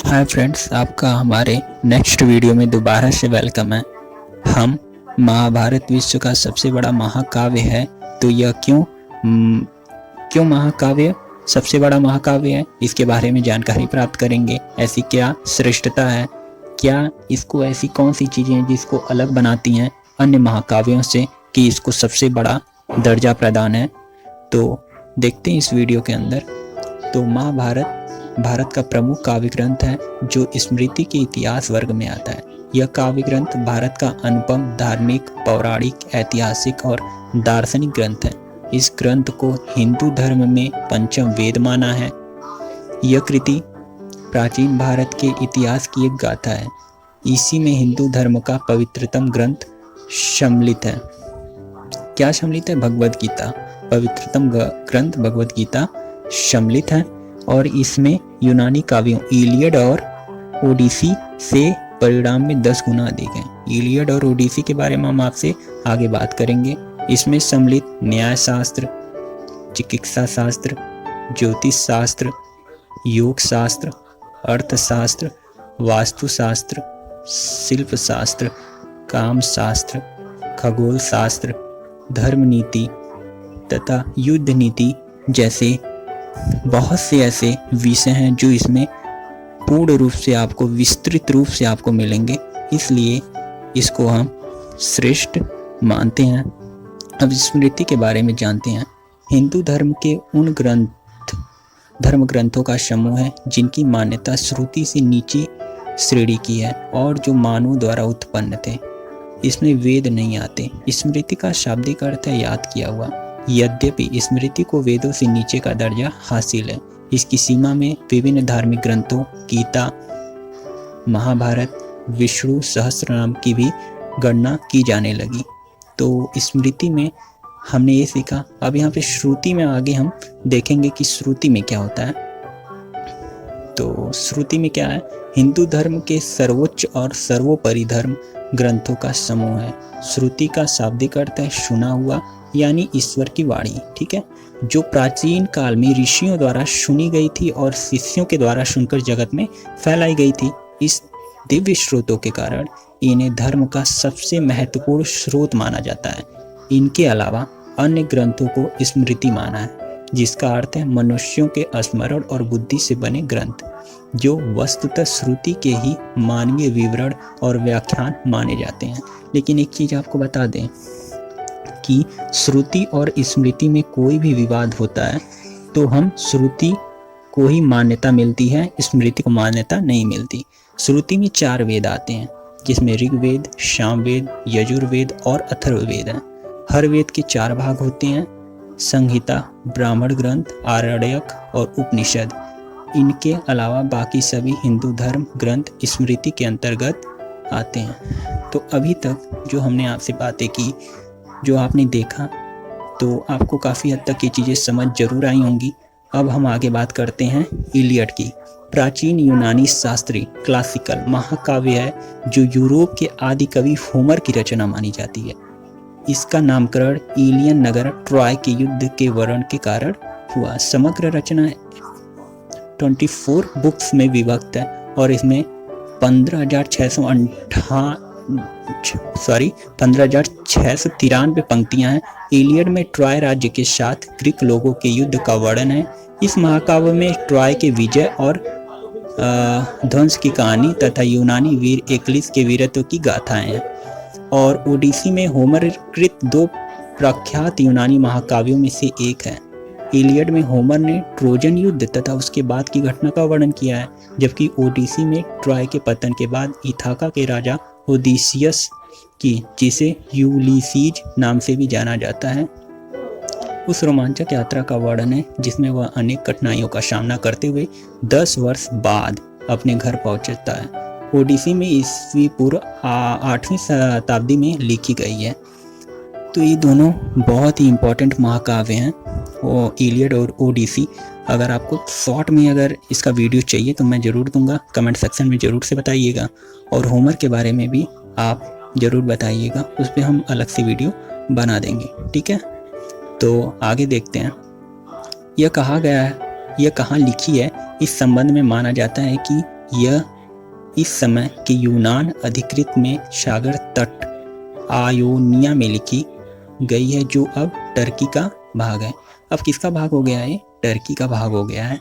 Hi friends, आपका हमारे next video में दोबारा से वेलकम है। हम महाभारत विश्व का सबसे बड़ा महाकाव्य है, तो यह क्यों महाकाव्य सबसे बड़ा महाकाव्य है, इसके बारे में जानकारी प्राप्त करेंगे। ऐसी क्या श्रेष्ठता है, क्या इसको ऐसी कौन सी चीज़ें हैं जिसको अलग बनाती हैं अन्य महाकाव्यों से कि इसको सबसे बड़ा दर्जा प्रदान है। तो देखते हैं इस वीडियो के अंदर। तो महाभारत भारत का प्रमुख काव्य ग्रंथ है जो स्मृति के इतिहास वर्ग में आता है। यह काव्य ग्रंथ भारत का अनुपम धार्मिक, पौराणिक, ऐतिहासिक और दार्शनिक ग्रंथ है। इस ग्रंथ को हिंदू धर्म में पंचम वेद माना है। यह कृति प्राचीन भारत के इतिहास की एक गाथा है। इसी में हिंदू धर्म का पवित्रतम ग्रंथ सम्मिलित है। क्या सम्मिलित है? भगवद गीता। पवित्रतम ग्रंथ भगवद गीता सम्मिलित है और इसमें यूनानी काव्यों इलियड और ओडिसी से परिणाम में 10 गुना अधिक है। इलियड और ओडिसी के बारे में हम आपसे आगे बात करेंगे। इसमें सम्मिलित न्याय शास्त्र, चिकित्सा शास्त्र, ज्योतिष शास्त्र, योग शास्त्र, अर्थशास्त्र, वास्तुशास्त्र, शिल्प शास्त्र, काम शास्त्र, खगोल शास्त्र, धर्म नीति तथा युद्ध नीति जैसे बहुत से ऐसे विषय हैं जो इसमें पूर्ण रूप से आपको, विस्तृत रूप से आपको मिलेंगे। इसलिए इसको हम श्रेष्ठ मानते हैं। अब स्मृति के बारे में जानते हैं। हिंदू धर्म के उन धर्म ग्रंथों का समूह है जिनकी मान्यता श्रुति से नीचे श्रेणी की है और जो मानवों द्वारा उत्पन्न थे। इसमें वेद नहीं आते। स्मृति का शाब्दिक अर्थ है याद किया हुआ। यद्यपि स्मृति को वेदों से नीचे का दर्जा हासिल है। इसकी सीमा में विभिन्न धार्मिक ग्रंथों, गीता, महाभारत, विष्णु सहस्त्रनाम की भी गणना की जाने लगी। तो स्मृति में हमने ये सीखा। अब यहाँ पे श्रुति में आगे हम देखेंगे कि श्रुति में क्या होता है। तो श्रुति में क्या है? हिंदू धर्म के सर्वोच्च और सर्वोपरि धर्म ग्रंथों का समूह है। श्रुति का शाब्दिक अर्थ है सुना हुआ, यानी ईश्वर की वाणी। ठीक है, जो प्राचीन काल में ऋषियों द्वारा सुनी गई थी और शिष्यों के द्वारा सुनकर जगत में फैलाई गई थी। इस दिव्य स्रोतों के कारण इन्हें धर्म का सबसे महत्वपूर्ण स्रोत माना जाता है। इनके अलावा अन्य ग्रंथों को स्मृति माना है, जिसका अर्थ है मनुष्यों के स्मरण और बुद्धि से बने ग्रंथ, जो वस्तुतः श्रुति के ही मानवीय विवरण और व्याख्यान माने जाते हैं। लेकिन एक चीज आपको बता दें कि श्रुति और स्मृति में कोई भी विवाद होता है तो हम श्रुति को ही मान्यता मिलती है, स्मृति को मान्यता नहीं मिलती। श्रुति में 4 वेद आते हैं, जिसमें ऋग्वेद, सामवेद, यजुर्वेद और अथर्ववेद हैं। हर वेद के 4 भाग होते हैं: संहिता, ब्राह्मण ग्रंथ, आरण्यक और उपनिषद। इनके अलावा बाकी सभी हिंदू धर्म ग्रंथ स्मृति के अंतर्गत आते हैं। तो अभी तक जो हमने आपसे बातें की, जो आपने देखा, तो आपको काफ़ी हद तक ये चीज़ें समझ जरूर आई होंगी। अब हम आगे बात करते हैं इलियड की। प्राचीन यूनानी शास्त्रीय क्लासिकल महाकाव्य है जो यूरोप के आदि कवि होमर की रचना मानी जाती है। इसका नामकरण इलियन नगर ट्रॉय के युद्ध के वर्णन के कारण हुआ। समग्र रचना 24 बुक्स में विभक्त है और इसमें 15,693 पंक्तियां हैं। इलियड में ट्रॉय राज्य के साथ ग्रीक लोगों के युद्ध का वर्णन है। इस महाकाव्य में ट्रॉय के विजय और ध्वंस की कहानी तथा यूनानी वीर एक्लिस के वीरत्व की गाथाएं हैं। और ओडिसी में होमर कृत 2 प्रख्यात यूनानी महाकाव्यों में से एक है। इलियड में होमर ने ट्रोजन युद्ध तथा उसके बाद की घटना का वर्णन किया है, जबकि ओडिसी में ट्रॉय के पतन के बाद इथाका के राजा ओडिसियस की, जिसे यूलिसीज नाम से भी जाना जाता है, उस रोमांचक यात्रा का वर्णन है जिसमें वह अनेक कठिनाइयों का सामना करते हुए 10 वर्ष बाद अपने घर पहुंचता है। ओडिसी में ईस्वी पूर्व 8वीं शताब्दी में लिखी गई है। तो ये दोनों बहुत ही इम्पोर्टेंट महाकाव्य हैं, वो इलियड और ओडिसी। अगर आपको शॉर्ट में अगर इसका वीडियो चाहिए तो मैं ज़रूर दूंगा, कमेंट सेक्शन में ज़रूर से बताइएगा। और होमर के बारे में भी आप ज़रूर बताइएगा, उस पर हम अलग से वीडियो बना देंगे। ठीक है, तो आगे देखते हैं। यह कहा गया है, यह कहाँ लिखी है, इस संबंध में माना जाता है कि यह इस समय के यूनान अधिकृत में सागर तट आयोनिया में लिखी गई है, जो अब टर्की का भाग है। अब किसका भाग हो गया है? टर्की का भाग हो गया है।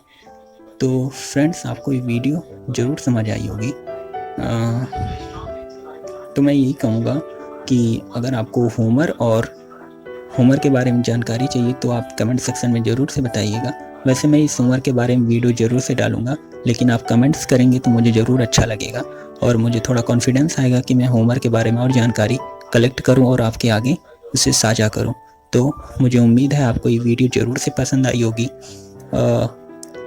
तो फ्रेंड्स, आपको ये वीडियो ज़रूर समझ आई होगी। तो मैं यही कहूँगा कि अगर आपको होमर के बारे में जानकारी चाहिए तो आप कमेंट सेक्शन में ज़रूर से बताइएगा। वैसे मैं इस होमर के बारे में वीडियो ज़रूर से डालूँगा, लेकिन आप कमेंट्स करेंगे तो मुझे ज़रूर अच्छा लगेगा और मुझे थोड़ा कॉन्फिडेंस आएगा कि मैं होमर के बारे में और जानकारी कलेक्ट करूँ और आपके आगे उसे साझा करूँ। तो मुझे उम्मीद है आपको ये वीडियो ज़रूर से पसंद आई होगी।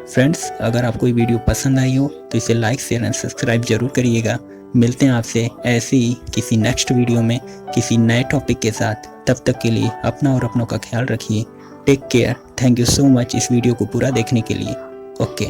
फ्रेंड्स, अगर आपको ये वीडियो पसंद आई हो तो इसे लाइक, शेयर एंड सब्सक्राइब ज़रूर करिएगा। मिलते हैं आपसे ऐसे ही किसी नेक्स्ट वीडियो में किसी नए टॉपिक के साथ। तब तक के लिए अपना और अपनों का ख्याल रखिए। Take care. Thank you so much इस वीडियो को पूरा देखने के लिए। ओके।